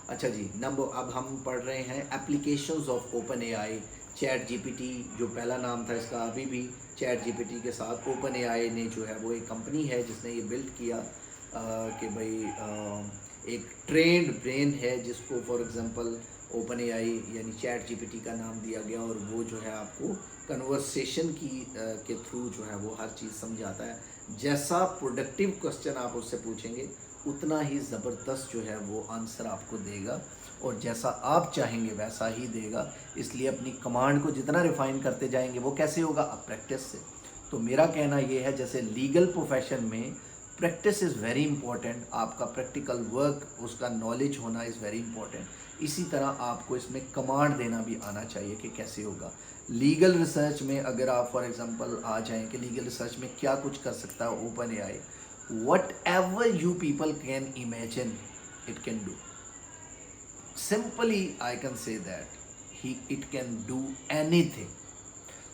अच्छा जी, अब हम पढ़ रहे हैं applications of open AI। Chat GPT जो पहला नाम था इसका, अभी भी चैट GPT के साथ ओपन AI ने जो है वो एक कंपनी है जिसने ये बिल्ड किया कि भाई एक ट्रेंड ब्रेन है जिसको फॉर एग्जांपल ओपन AI यानी चैट GPT का नाम दिया गया, और वो जो है आपको कन्वर्सेशन के थ्रू जो है वो हर चीज़ समझाता है। जैसा प्रोडक्टिव क्वेश्चन आप उससे पूछेंगे उतना ही ज़बरदस्त जो है वो आंसर आपको देगा, और जैसा आप चाहेंगे वैसा ही देगा। इसलिए अपनी कमांड को जितना रिफ़ाइन करते जाएंगे, वो कैसे होगा? अब प्रैक्टिस से। तो मेरा कहना ये है, जैसे लीगल प्रोफेशन में प्रैक्टिस इज़ वेरी इंपॉर्टेंट, आपका प्रैक्टिकल वर्क, उसका नॉलेज होना इज़ वेरी इंपॉर्टेंट। इसी तरह आपको इसमें कमांड देना भी आना चाहिए कि कैसे होगा। लीगल रिसर्च में अगर आप फॉर एग्जांपल आ जाएं कि लीगल रिसर्च में क्या कुछ कर सकता है open AI, whatever you people can imagine it can do. Simply I can say that he it can do anything.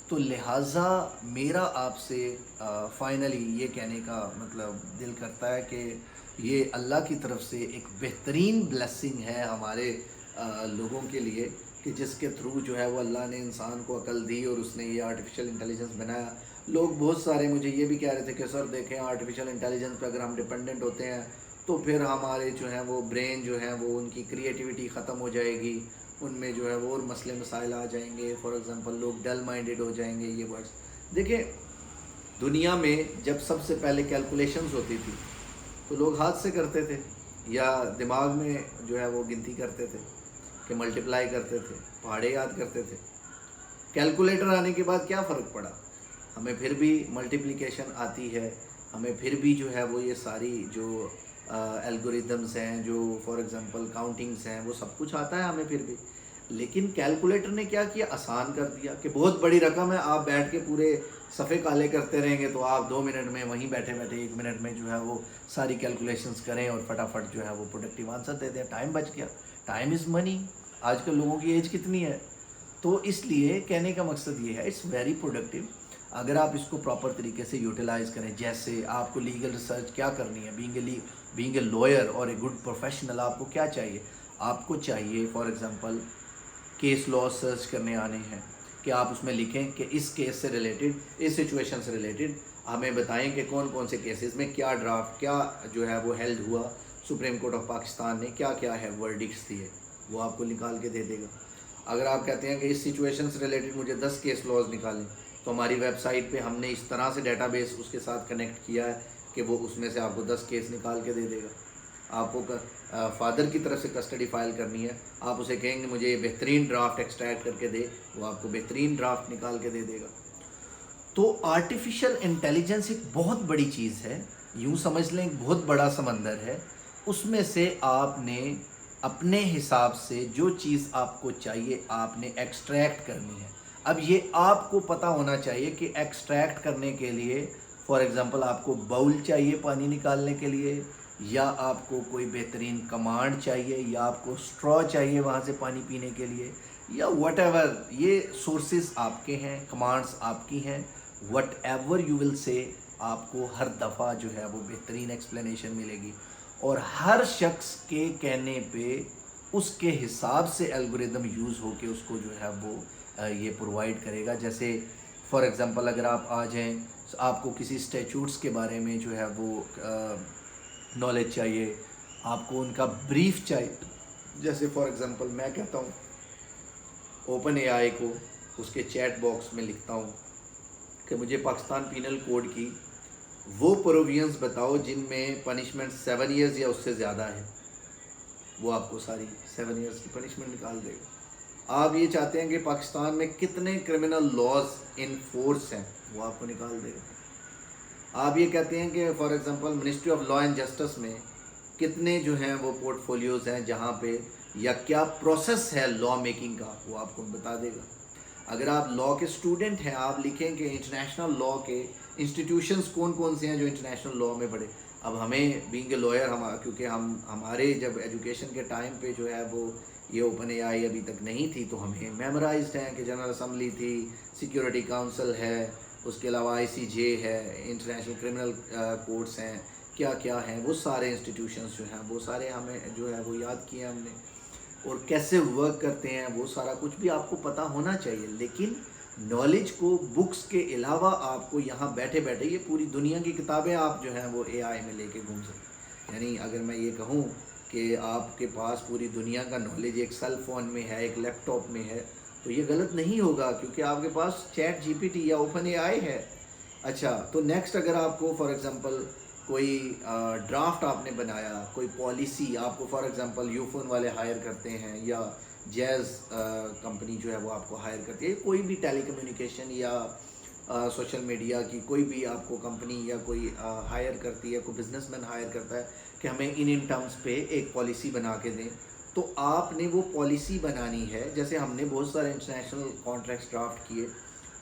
तो लिहाजा मेरा आपसे फाइनली ये कहने का मतलब दिल करता है कि ये अल्लाह की तरफ से एक बेहतरीन ब्लेसिंग है हमारे लोगों के लिए कि जिसके थ्रू जो है वो अल्लाह ने इंसान को अकल दी और उसने ये आर्टिफिशियल इंटेलिजेंस बनाया। लोग बहुत सारे मुझे ये भी कह रहे थे कि सर देखें आर्टिफिशियल इंटेलिजेंस पे अगर हम डिपेंडेंट होते हैं तो फिर हमारे जो हैं वो ब्रेन जो है वो उनकी क्रिएटिविटी ख़त्म हो जाएगी, उनमें जो है वो और मसले मसाइल आ जाएंगे। फॉर एग्ज़ाम्पल लोग डल माइंडेड हो जाएंगे। ये वर्ड्स देखिए, दुनिया में जब सबसे पहले कैलकुलेशंस होती थी तो लोग हाथ से करते थे या दिमाग में जो है वो गिनती करते थे कि मल्टीप्लाई करते थे, पहाड़े याद करते थे। कैलकुलेटर आने के बाद क्या फ़र्क पड़ा, हमें फिर भी मल्टीप्लिकेशन आती है, हमें फिर भी जो है वो ये सारी जो एल्गोरिदम्स हैं, जो फॉर एग्ज़ाम्पल काउंटिंग्स हैं, वो सब कुछ आता है हमें फिर भी। लेकिन कैलकुलेटर ने क्या किया, आसान कर दिया कि बहुत बड़ी रकम है, आप बैठ के पूरे सफ़े काले करते रहेंगे तो आप 2 मिनट में वहीं बैठे बैठे 1 मिनट में जो है वो सारी कैलकुलेशंस करें और फटाफट जो है वो प्रोडक्टिव आंसर दे दें। टाइम बच गया। Time is money. आजकल लोगों की एज कितनी है, तो इसलिए कहने का मकसद ये है इट्स वेरी प्रोडक्टिव अगर आप इसको प्रॉपर तरीके से यूटिलाइज़ करें। जैसे आपको लीगल रिसर्च क्या करनी है, बीइंग ए लॉयर और ए गुड प्रोफेशनल आपको क्या चाहिए, आपको चाहिए for example case law search करने आने हैं कि आप उसमें लिखें कि इस केस से रिलेटेड, इस सिचुएशन से रिलेटेड हमें बताएं कि कौन कौन से केसेस में क्या ड्राफ्ट, क्या जो है वो हेल्ड हुआ, सुप्रीम कोर्ट ऑफ पाकिस्तान ने क्या क्या है वर्डिक्ट्स दिए, वो आपको निकाल के दे देगा। अगर आप कहते हैं कि इस सिचुएशन से रिलेटेड मुझे 10 केस लॉज निकालें, तो हमारी वेबसाइट पे हमने इस तरह से डेटाबेस उसके साथ कनेक्ट किया है कि वो उसमें से आपको 10 केस निकाल के दे देगा। आपको फादर की तरफ से कस्टडी फाइल करनी है, आप उसे कहेंगे मुझे ये बेहतरीन ड्राफ्ट एक्सट्रैक्ट करके दे, वो आपको बेहतरीन ड्राफ्ट निकाल के दे देगा। तो आर्टिफिशियल इंटेलिजेंस एक बहुत बड़ी चीज़ है, यूँ समझ लें एक बहुत बड़ा समंदर है। उसमें से आपने अपने हिसाब से जो चीज़ आपको चाहिए आपने एक्सट्रैक्ट करनी है। अब ये आपको पता होना चाहिए कि एक्सट्रैक्ट करने के लिए फॉर एग्ज़ाम्पल आपको बाउल चाहिए पानी निकालने के लिए, या आपको कोई बेहतरीन कमांड चाहिए, या आपको स्ट्रॉ चाहिए वहाँ से पानी पीने के लिए, या व्हाटएवर। ये सोर्सेज आपके हैं, कमांड्स आपकी हैं। व्हाटएवर यू विल से आपको हर दफ़ा जो है वो बेहतरीन एक्सप्लेनेशन मिलेगी और हर शख्स के कहने पे उसके हिसाब से एल्गोरिदम यूज़ होके उसको जो है वो ये प्रोवाइड करेगा। जैसे फॉर एग्ज़ाम्पल अगर आप आ जाएं, आपको किसी स्टैट्यूट्स के बारे में जो है वो नॉलेज चाहिए, आपको उनका ब्रीफ चाहिए। जैसे फॉर एग्ज़ाम्पल मैं कहता हूँ ओपन एआई को, उसके चैट बॉक्स में लिखता हूँ कि मुझे पाकिस्तान पीनल कोड की वो प्रोविजंस बताओ जिनमें पनिशमेंट 7 ईयर्स या उससे ज़्यादा है, वो आपको सारी 7 ईयर्स की पनिशमेंट निकाल देगा। आप ये चाहते हैं कि पाकिस्तान में कितने क्रिमिनल लॉज इन फोर्स हैं, वो आपको निकाल देगा। आप ये कहते हैं कि for example ministry of law and justice में कितने जो हैं वो पोर्टफोलियोज़ हैं जहाँ पे, या क्या प्रोसेस है लॉ मेकिंग का, वो आपको बता देगा। अगर आप लॉ के स्टूडेंट हैं, आप लिखें कि इंटरनेशनल लॉ के इंस्टीट्यूशंस कौन कौन से हैं जो इंटरनेशनल लॉ में पढ़े। अब हमें बीइंग ए लॉयर क्योंकि हमारे जब एजुकेशन के टाइम पे जो है वो ये ओपन एआई अभी तक नहीं थी, तो हमें मेमोराइज्ड हैं कि जनरल असम्बली थी, सिक्योरिटी काउंसिल है, उसके अलावा ICJ है, इंटरनेशनल क्रिमिनल कोर्ट्स हैं, क्या क्या हैं, वो सारे इंस्टीट्यूशंस जो हैं वो सारे हमें जो है वो याद किए हमने, और कैसे वर्क करते हैं वो सारा कुछ भी आपको पता होना चाहिए। लेकिन नॉलेज को बुक्स के अलावा आपको यहाँ बैठे बैठे ये पूरी दुनिया की किताबें आप जो हैं वो AI में लेके घूम सकते। यानी अगर मैं ये कहूँ कि आपके पास पूरी दुनिया का नॉलेज एक सेल फ़ोन में है, एक लैपटॉप में है, तो ये गलत नहीं होगा क्योंकि आपके पास चैट GPT या ओपन AI है। अच्छा, तो नेक्स्ट अगर आपको फॉर एग्ज़ाम्पल कोई ड्राफ्ट आपने बनाया, कोई पॉलिसी, आपको फॉर एग्ज़ाम्पल यूफोन वाले हायर करते हैं या जैज़ कंपनी जो है वो आपको हायर करती है, कोई भी टेलीकम्युनिकेशन या सोशल मीडिया की कोई भी आपको कंपनी या कोई हायर करती है, कोई बिजनेसमैन हायर करता है कि हमें इन टर्म्स पे एक पॉलिसी बना के दें, तो आपने वो पॉलिसी बनानी है। जैसे हमने बहुत सारे इंटरनेशनल कॉन्ट्रैक्ट्स ड्राफ्ट किए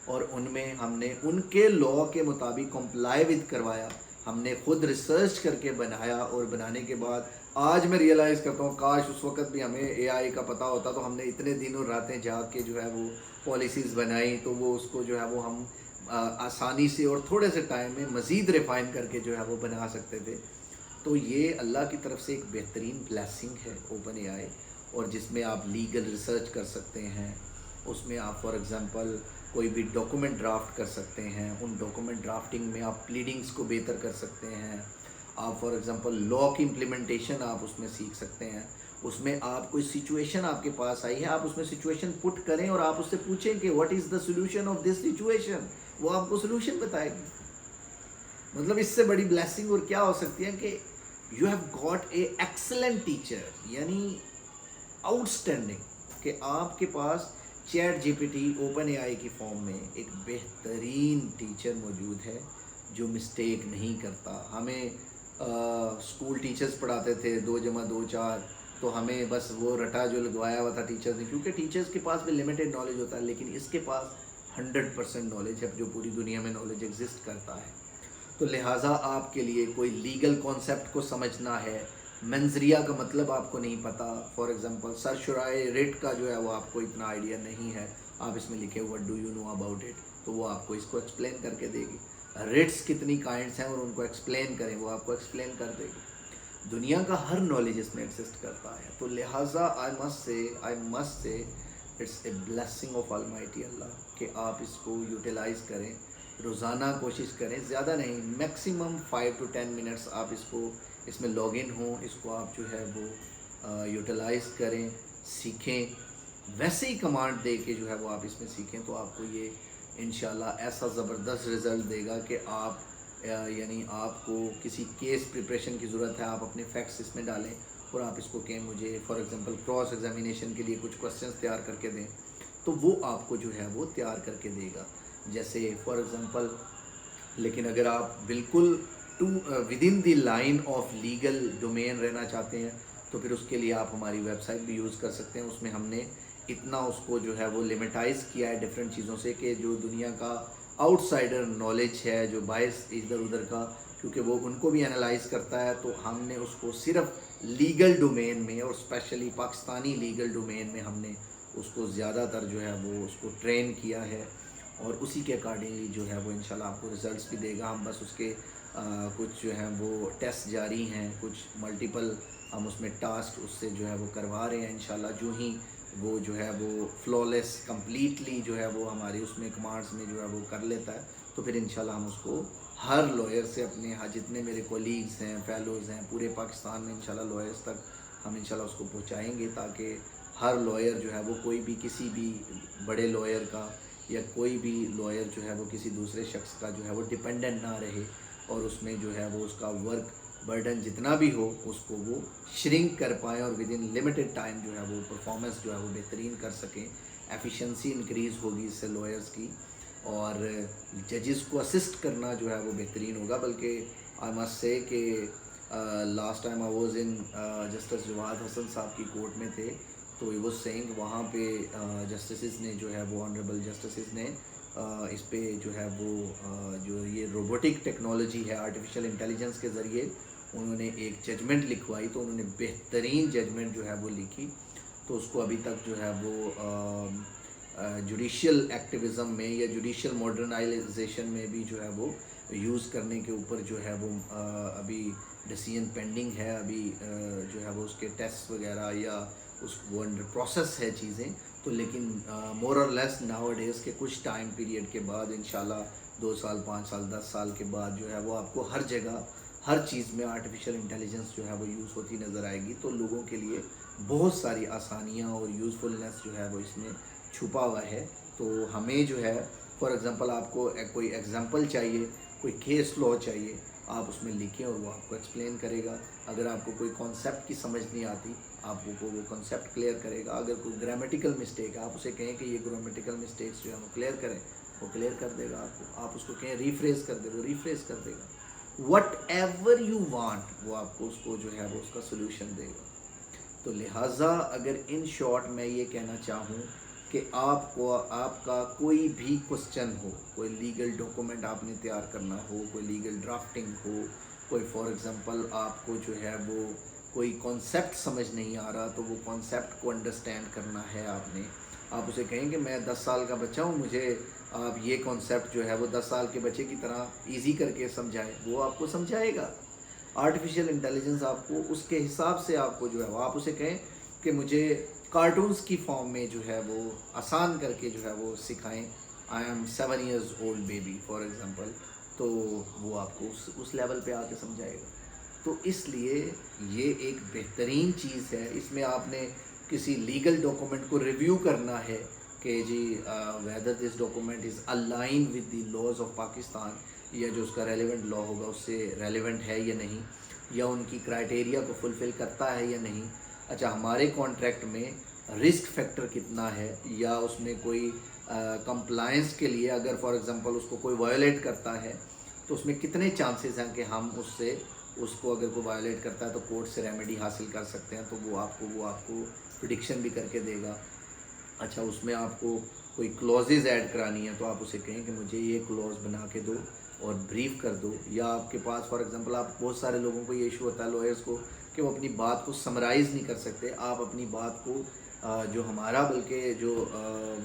और उनमें हमने उनके लॉ के मुताबिक कंप्लाई विद करवाया हमने खुद रिसर्च करके बनाया, और बनाने के बाद आज मैं रियलाइज़ करता हूँ काश उस वक्त भी हमें एआई का पता होता, तो हमने इतने दिनों रातें जाग के जो है वो पॉलिसीज़ बनाई, तो वो उसको जो है वो हम आसानी से और थोड़े से टाइम में मज़ीद रिफ़ाइन करके जो है वो बना सकते थे। तो ये अल्लाह की तरफ से एक बेहतरीन ब्लेसिंग है ओपन एआई, और जिसमें आप लीगल रिसर्च कर सकते हैं, उसमें आप फॉर एग्ज़ाम्पल कोई भी डॉक्यूमेंट ड्राफ्ट कर सकते हैं, उन डॉक्यूमेंट ड्राफ्टिंग में आप प्लीडिंग्स को बेहतर कर सकते हैं, आप फॉर एग्ज़ाम्पल लॉ की इम्प्लीमेंटेशन आप उसमें सीख सकते हैं। उसमें आप कोई सिचुएशन आपके पास आई है, आप उसमें सिचुएशन पुट करें और आप उससे पूछें कि what is the solution of this situation, वो आपको सोल्यूशन बताएगी। मतलब इससे बड़ी ब्लेसिंग और क्या हो सकती है कि you have got a excellent teacher, यानी आउटस्टैंडिंग, कि आपके पास चैट जीपीटी ओपन एआई की फॉर्म में एक बेहतरीन टीचर मौजूद है जो मिस्टेक नहीं करता। हमें स्कूल टीचर्स पढ़ाते थे 2 + 2 4, तो हमें बस वो रटा जो लगवाया हुआ था टीचर्स ने, क्योंकि टीचर्स के पास भी लिमिटेड नॉलेज होता है, लेकिन इसके पास 100% नॉलेज है जो पूरी दुनिया में नॉलेज एग्जिस्ट करता है। तो लिहाजा आपके लिए कोई लीगल कॉन्सेप्ट को समझना है, मंजरिया का मतलब आपको नहीं पता, फॉर एग्जांपल सरशुराए रिट का जो है वो आपको इतना आइडिया नहीं है, आप इसमें लिखे what do you know about it, तो वो आपको इसको एक्सप्लेन करके देगी। रिट्स कितनी काइंड्स हैं और उनको एक्सप्लेन करें, वो आपको एक्सप्लेन कर देगी। दुनिया का हर नॉलेज इसमें एग्जिस्ट करता है। तो लिहाजा I must say it's a blessing of almighty Allah कि आप इसको यूटिलाइज़ करें, रोज़ाना कोशिश करें, ज़्यादा नहीं, मैक्सिमम 5 to 10 मिनट्स आप इसमें लॉग इन हों, इसको आप जो है वो यूटिलाइज़ करें, सीखें, वैसे ही कमांड दे के जो है वो आप इसमें सीखें, तो आपको ये इंशाल्लाह ऐसा ज़बरदस्त रिज़ल्ट देगा कि आप यानी आपको किसी केस प्रिपरेशन की ज़रूरत है, आप अपने फैक्ट्स इसमें डालें और आप इसको कहें मुझे फॉर एग्ज़ाम्पल क्रॉस एग्जामिनेशन के लिए कुछ क्वेश्चंस तैयार करके दें, तो वो आपको जो है वो तैयार करके देगा। जैसे फॉर एग्ज़ाम्पल, लेकिन अगर आप बिल्कुल with in the line of legal domain रहना चाहते हैं, तो फिर उसके लिए आप हमारी वेबसाइट भी यूज़ कर सकते हैं। उसमें हमने इतना उसको जो है वो लिमिटाइज़ किया है डिफरेंट चीज़ों से कि जो दुनिया का आउटसाइडर नॉलेज है, जो बायस इधर उधर का, क्योंकि वो उनको भी एनालाइज करता है, तो हमने उसको सिर्फ लीगल डोमेन में और स्पेशली पाकिस्तानी लीगल डोमेन में हमने उसको ज़्यादातर जो है वो उसको ट्रेन किया है, और उसी के अकॉर्डिंगली जो है वो इंशाल्लाह आपको रिज़ल्ट्स भी देगा। हम बस उसके कुछ जो है वो टेस्ट जारी हैं, कुछ मल्टीपल हम उसमें टास्क उससे जो है वो करवा रहे हैं। इंशाल्लाह जो ही वो जो है वो फ्लॉलेस कम्प्लीटली जो है वो हमारी उसमें कमांड्स में जो है वो कर लेता है, तो फिर इंशाल्लाह हम उसको हर लॉयर से अपने यहाँ जितने मेरे कोलीग्स हैं, फेलोज़ हैं, पूरे पाकिस्तान में इंशाल्लाह लॉयर्स तक हम इंशाल्लाह उसको पहुँचाएँगे, ताकि हर लॉयर जो है वो कोई भी किसी भी बड़े लॉयर का या कोई भी लॉयर जो है वो किसी दूसरे शख्स का जो है वो डिपेंडेंट ना रहे, और उसमें जो है वो उसका वर्क बर्डन जितना भी हो उसको वो श्रिंक कर पाएँ, और विद इन लिमिटेड टाइम जो है वो परफॉर्मेंस जो है वो बेहतरीन कर सकें। एफिशिएंसी इंक्रीज़ होगी इससे लॉयर्स की, और जजेस को असिस्ट करना जो है वो बेहतरीन होगा। बल्कि आई मस्ट से कि last time I was in justice Jawad Hasan साहब की कोर्ट में थे, तो वो सेइंग वहाँ पे जस्टिस ने जो है वो ऑनरेबल जस्टिस ने इस पे जो है वो जो ये रोबोटिक टेक्नोलॉजी है, आर्टिफिशियल इंटेलिजेंस के ज़रिए उन्होंने एक जजमेंट लिखवाई, तो उन्होंने बेहतरीन जजमेंट जो है वो लिखी। तो उसको अभी तक जो है वो जुडिशियल एक्टिविज़म में या जुडिशियल मॉडर्नाइजेशन में भी जो है वो यूज़ करने के ऊपर जो है वो अभी डिसीजन पेंडिंग है, अभी जो है वो उसके टेस्ट वगैरह या उस वो अंडर प्रोसेस है चीज़ें। तो लेकिन मोर और लेस नाउ डेज़ के कुछ टाइम पीरियड के बाद इंशाल्लाह 2 साल 5 साल 10 साल के बाद जो है वो आपको हर जगह हर चीज़ में आर्टिफिशियल इंटेलिजेंस जो है वो यूज़ होती नज़र आएगी। तो लोगों के लिए बहुत सारी आसानियाँ और यूज़फुलनेस जो है वो इसमें छुपा हुआ है। तो हमें जो है फॉर एग्ज़ाम्पल आपको कोई एग्ज़ाम्पल चाहिए, कोई केस लॉ चाहिए, आप उसमें लिखें और वो आपको एक्सप्लेन करेगा। अगर आपको कोई कॉन्सेप्ट की समझ नहीं आती, आपको वो कॉन्सेप्ट क्लियर करेगा। अगर कोई ग्रामेटिकल मिस्टेक है, आप उसे कहें कि ये ग्रामेटिकल मिस्टेक्स जो है वो क्लियर करें, वो क्लियर कर देगा आपको। आप उसको कहें रीफ्रेज कर दे, वो रीफ्रेज कर देगा। वट एवर यू वांट वो आपको उसको जो है वो उसका सोल्यूशन देगा। तो लिहाजा अगर इन शॉर्ट मैं ये कहना चाहूँ کہ आपका कोई भी क्वेश्चन हो, कोई लीगल डॉक्यूमेंट आपने तैयार करना हो, कोई लीगल ड्राफ्टिंग हो, कोई फॉर एग्जांपल आपको जो है वो कोई कॉन्सेप्ट समझ नहीं आ रहा, तो वो कॉन्सेप्ट को अंडरस्टैंड करना है आपने। आप उसे कहेंगे मैं 10 साल का बच्चा हूँ, मुझे आप ये कॉन्सेप्ट जो है वो 10 साल के बच्चे की तरह ईजी करके समझाएं, वो आपको समझाएगा। आर्टिफिशियल इंटेलिजेंस आपको उसके हिसाब से आपको जो है वो आप उसे कहें कि मुझे कार्टून्स की फॉर्म में जो है वो आसान करके जो है वो सिखाएं। I am 7 years old baby for example, तो वो आपको उस लेवल पे आके समझाएगा। तो इसलिए ये एक बेहतरीन चीज़ है। इसमें आपने किसी लीगल डॉक्यूमेंट को रिव्यू करना है कि जी whether this document is align with the laws of Pakistan, या जो उसका रेलेवेंट लॉ होगा उससे रेलेवेंट है या नहीं, या उनकी क्राइटेरिया को फुलफ़िल करता है या नहीं। अच्छा, हमारे कॉन्ट्रैक्ट में रिस्क फैक्टर कितना है, या उसमें कोई कंप्लायंस के लिए अगर फॉर एग्जांपल उसको कोई वायोलेट करता है तो उसमें कितने चांसेस हैं कि हम उसको अगर कोई वायोलेट करता है तो कोर्ट से रेमेडी हासिल कर सकते हैं। तो वो आपको प्रिडिक्शन भी करके देगा। अच्छा, उसमें आपको कोई क्लॉजेज ऐड करानी है तो आप उसे कहें कि मुझे ये क्लॉज बना के दो और ब्रीफ कर दो। या आपके पास फॉर एग्जांपल आप बहुत सारे लोगों को ये इशू होता है लॉयर्स को कि वो अपनी बात को समराइज़ नहीं कर सकते। आप अपनी बात को जो हमारा बल्कि जो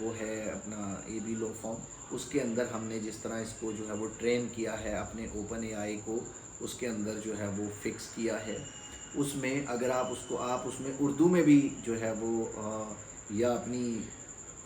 वो है अपना AB लॉ फॉर्म, उसके अंदर हमने जिस तरह इसको जो है वो ट्रेन किया है अपने ओपन AI को, उसके अंदर जो है वो फिक्स किया है। उसमें अगर आप उसमें उर्दू में भी जो है वो या अपनी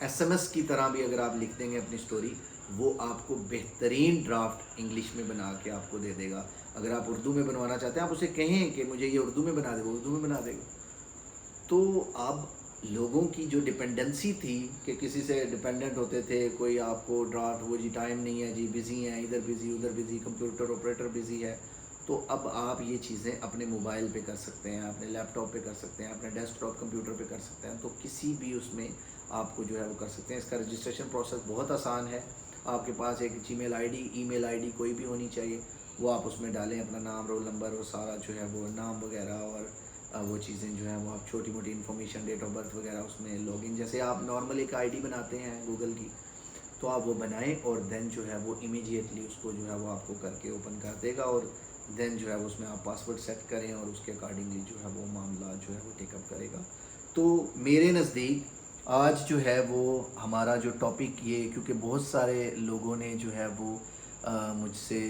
SMS की तरह भी अगर आप लिख देंगे अपनी स्टोरी, वो आपको बेहतरीन ड्राफ्ट इंग्लिश में बना के आपको दे देगा। अगर आप उर्दू में बनवाना चाहते हैं, आप उसे कहें कि मुझे ये उर्दू में बना दे, वो उर्दू में बना देगा। तो अब लोगों की जो डिपेंडेंसी थी कि किसी से डिपेंडेंट होते थे, कोई आपको ड्राफ्ट, वो जी टाइम नहीं है जी, बिज़ी हैं, इधर बिज़ी उधर बिज़ी, कंप्यूटर ऑपरेटर बिज़ी है। तो अब आप ये चीज़ें अपने मोबाइल पे कर सकते हैं, अपने लैपटॉप पे कर सकते हैं, अपने डेस्कटॉप कंप्यूटर पे कर सकते हैं। तो किसी भी उसमें आपको जो है वो कर सकते हैं। इसका रजिस्ट्रेशन प्रोसेस बहुत आसान है। आपके पास एक जीमेल आईडी, ईमेल आईडी कोई भी होनी चाहिए, वो आप उसमें डालें अपना नाम, रोल नंबर और सारा जो है वो नाम वगैरह और वो चीज़ें जो हैं वो आप छोटी मोटी इन्फॉर्मेशन, डेट ऑफ बर्थ वगैरह उसमें लॉगिन, जैसे आप नॉर्मल एक आईडी बनाते हैं गूगल की, तो आप वो बनाएं और देन जो है वो इमीडिएटली उसको जो है वो आपको करके ओपन कर देगा। और देन जो है वो उसमें आप पासवर्ड सेट करें और उसके अकॉर्डिंगली जो है वो मामला जो है वो टेकअप करेगा। तो मेरे नज़दीक आज जो है वो हमारा जो टॉपिक ये, क्योंकि बहुत सारे लोगों ने जो है वो मुझसे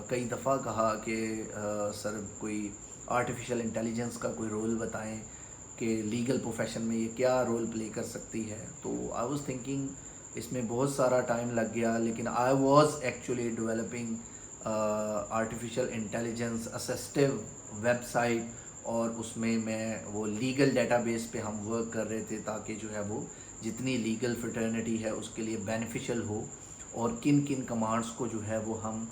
कई दफ़ा कहा कि सर कोई आर्टिफिशियल इंटेलिजेंस का कोई रोल बताएं कि लीगल प्रोफेशन में ये क्या रोल प्ले कर सकती है। तो आई वाज थिंकिंग इसमें बहुत सारा टाइम लग गया, लेकिन I was actually developing artificial intelligence assistive website, और उसमें मैं वो लीगल डेटाबेस पे हम वर्क कर रहे थे ताकि जो है वो जितनी लीगल फ्रेटर्निटी है उसके लिए बेनिफिशियल हो, और किन किन कमांड्स को जो है वो हम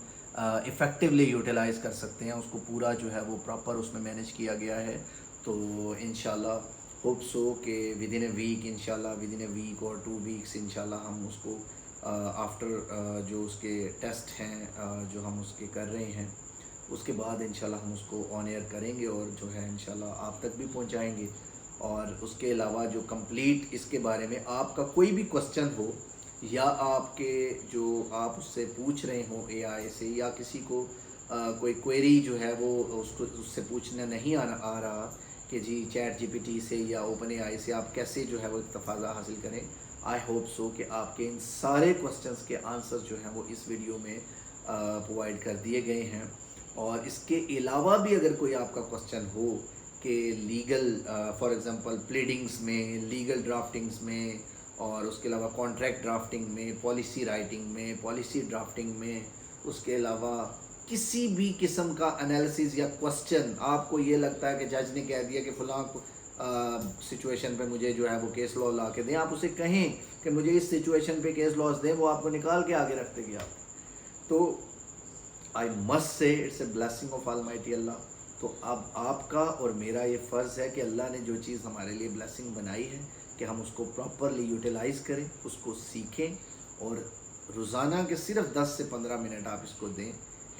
इफ़ेक्टिवली यूटिलाइज़ कर सकते हैं, उसको पूरा जो है वो प्रॉपर उसमें मैनेज किया गया है। तो इंशाल्लाह होप सो कि विद इन ए वीक, इंशाल्लाह विद इन ए वीक और 2 वीक्स इंशाल्लाह हम उसको आफ्टर जो उसके टेस्ट हैं जो हम उसके कर रहे हैं, उसके बाद इंशाल्लाह हम उसको ऑन एयर करेंगे और जो है इंशाल्लाह आप तक भी पहुंचाएंगे। और उसके अलावा जो कंप्लीट इसके बारे में आपका कोई भी क्वेश्चन हो, या आपके जो आप उससे पूछ रहे हो AI से, या किसी को कोई क्वेरी जो है वो उससे पूछना नहीं आ रहा कि जी ChatGPT से या OpenAI से आप कैसे जो है वो तफाज़ा हासिल करें, आई होप सो कि आपके इन सारे क्वेश्चंस के आंसर जो हैं वो इस वीडियो में प्रोवाइड कर दिए गए हैं। और इसके अलावा भी अगर कोई आपका क्वेश्चन हो कि लीगल फॉर एग्जांपल प्लीडिंग्स में, लीगल ड्राफ्टिंग्स में, और उसके अलावा कॉन्ट्रैक्ट ड्राफ्टिंग में, पॉलिसी राइटिंग में, पॉलिसी ड्राफ्टिंग में, उसके अलावा किसी भी किस्म का एनालिसिस या क्वेश्चन आपको ये लगता है कि जज ने कह दिया कि फ़लाँ सिचुएशन पे मुझे जो है वो केस लॉ ला के दें, आप उसे कहें कि मुझे इस सिचुएशन पे केस लॉज दें, वो आपको निकाल के आगे रख देगी आप। तो I must say it's a blessing of almighty Allah. तो अब आपका और मेरा ये फ़र्ज़ है कि अल्लाह ने जो चीज़ हमारे लिए ब्लेसिंग बनाई है कि हम उसको प्रॉपरली यूटिलाइज़ करें, उसको सीखें, और रोज़ाना के सिर्फ 10 से 15 मिनट आप इसको दें।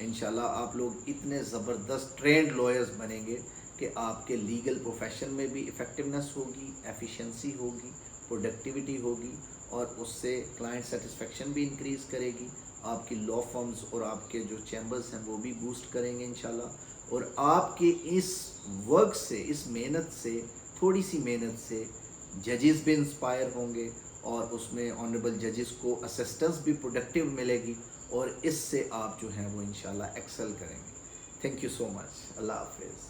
इंशाल्लाह आप लोग इतने ज़बरदस्त ट्रेंड लॉयर्स बनेंगे कि आपके लीगल प्रोफेशन में भी इफ़ेक्टिवनेस होगी, एफिशिएंसी होगी, پروڈکٹیوٹی ہوگی اور اس سے کلائنٹ سیٹسفیکشن بھی انکریز کرے گی. آپ کی لا فرمز اور آپ کے جو چیمبرز ہیں وہ بھی بوسٹ کریں گے انشاءاللہ. اور آپ کے اس ورک سے, اس محنت سے, تھوڑی سی محنت سے ججز بھی انسپائر ہوں گے اور اس میں آنریبل ججز کو اسسٹنس بھی پروڈکٹیو ملے گی اور اس سے آپ جو ہیں وہ انشاءاللہ ایکسل کریں گے. تھینک یو سو مچ. اللہ حافظ.